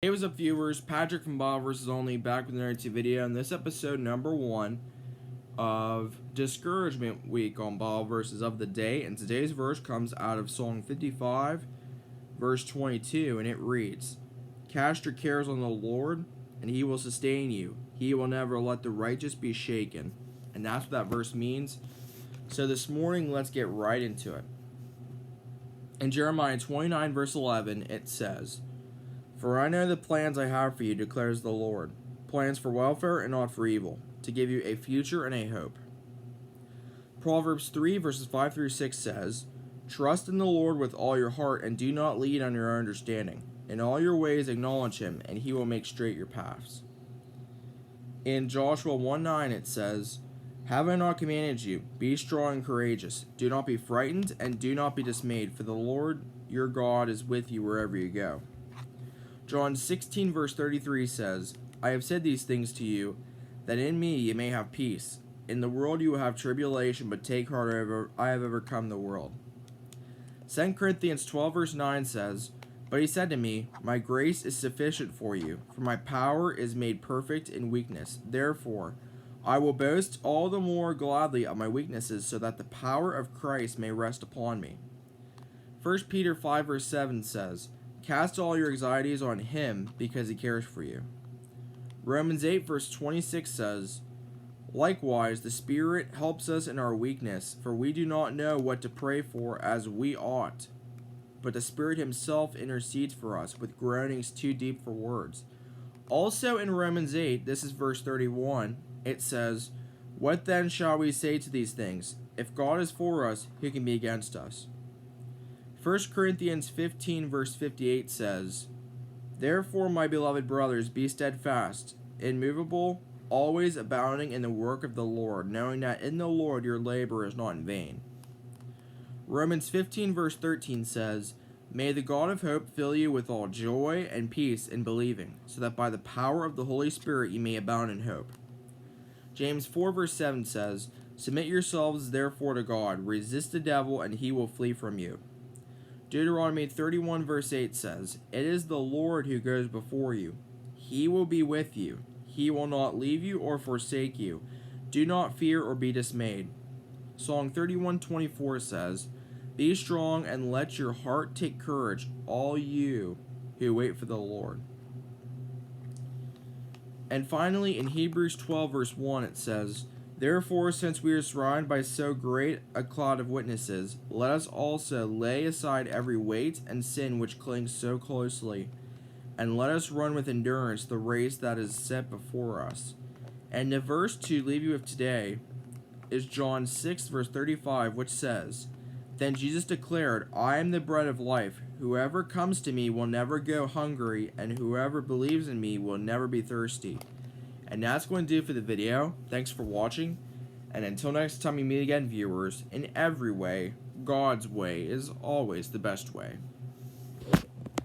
Hey, what's up, viewers? Patrick from Bible Verses Only back with another video, and this episode number 1 of Discouragement Week on Bible Verses of the Day. And today's verse comes out of Psalm 55, verse 22, and it reads, "Cast your cares on the Lord, and He will sustain you. He will never let the righteous be shaken." And that's what that verse means. So this morning, let's get right into it. In Jeremiah 29, verse 11, it says, "For I know the plans I have for you, declares the Lord, plans for welfare and not for evil, to give you a future and a hope." Proverbs 3, verses 5 through 6 says, "Trust in the Lord with all your heart, and do not lean on your understanding. In all your ways acknowledge Him, and He will make straight your paths." In Joshua 1:9 it says, "Have I not commanded you? Be strong and courageous. Do not be frightened, and do not be dismayed, for the Lord your God is with you wherever you go." John 16, verse 33 says, "I have said these things to you, that in me you may have peace. In the world you will have tribulation, but take heart, I have overcome the world." 2 Corinthians 12, verse 9 says, "But he said to me, my grace is sufficient for you, for my power is made perfect in weakness. Therefore, I will boast all the more gladly of my weaknesses, so that the power of Christ may rest upon me." 1 Peter 5, verse 7 says, "Cast all your anxieties on Him, because He cares for you." Romans 8, verse 26 says, "Likewise, the Spirit helps us in our weakness, for we do not know what to pray for as we ought. But the Spirit Himself intercedes for us with groanings too deep for words." Also in Romans 8, this is verse 31, it says, "What then shall we say to these things? If God is for us, who can be against us?" 1 Corinthians 15, verse 58 says, "Therefore, my beloved brothers, be steadfast, immovable, always abounding in the work of the Lord, knowing that in the Lord your labor is not in vain." Romans 15, verse 13 says, "May the God of hope fill you with all joy and peace in believing, so that by the power of the Holy Spirit you may abound in hope." James 4, verse 7 says, "Submit yourselves therefore to God, resist the devil, and he will flee from you." Deuteronomy 31, verse 8 says, "It is the Lord who goes before you. He will be with you. He will not leave you or forsake you. Do not fear or be dismayed." Psalm 31:24 says, "Be strong and let your heart take courage, all you who wait for the Lord." And finally, in Hebrews 12, verse 1, it says, "Therefore, since we are surrounded by so great a cloud of witnesses, let us also lay aside every weight and sin which clings so closely, and let us run with endurance the race that is set before us." And the verse to leave you with today is John 6, verse 35, which says, "Then Jesus declared, I am the bread of life. Whoever comes to me will never go hungry, and whoever believes in me will never be thirsty." And that's going to do it for the video. Thanks for watching, and until next time we meet again, viewers, in every way, God's way is always the best way.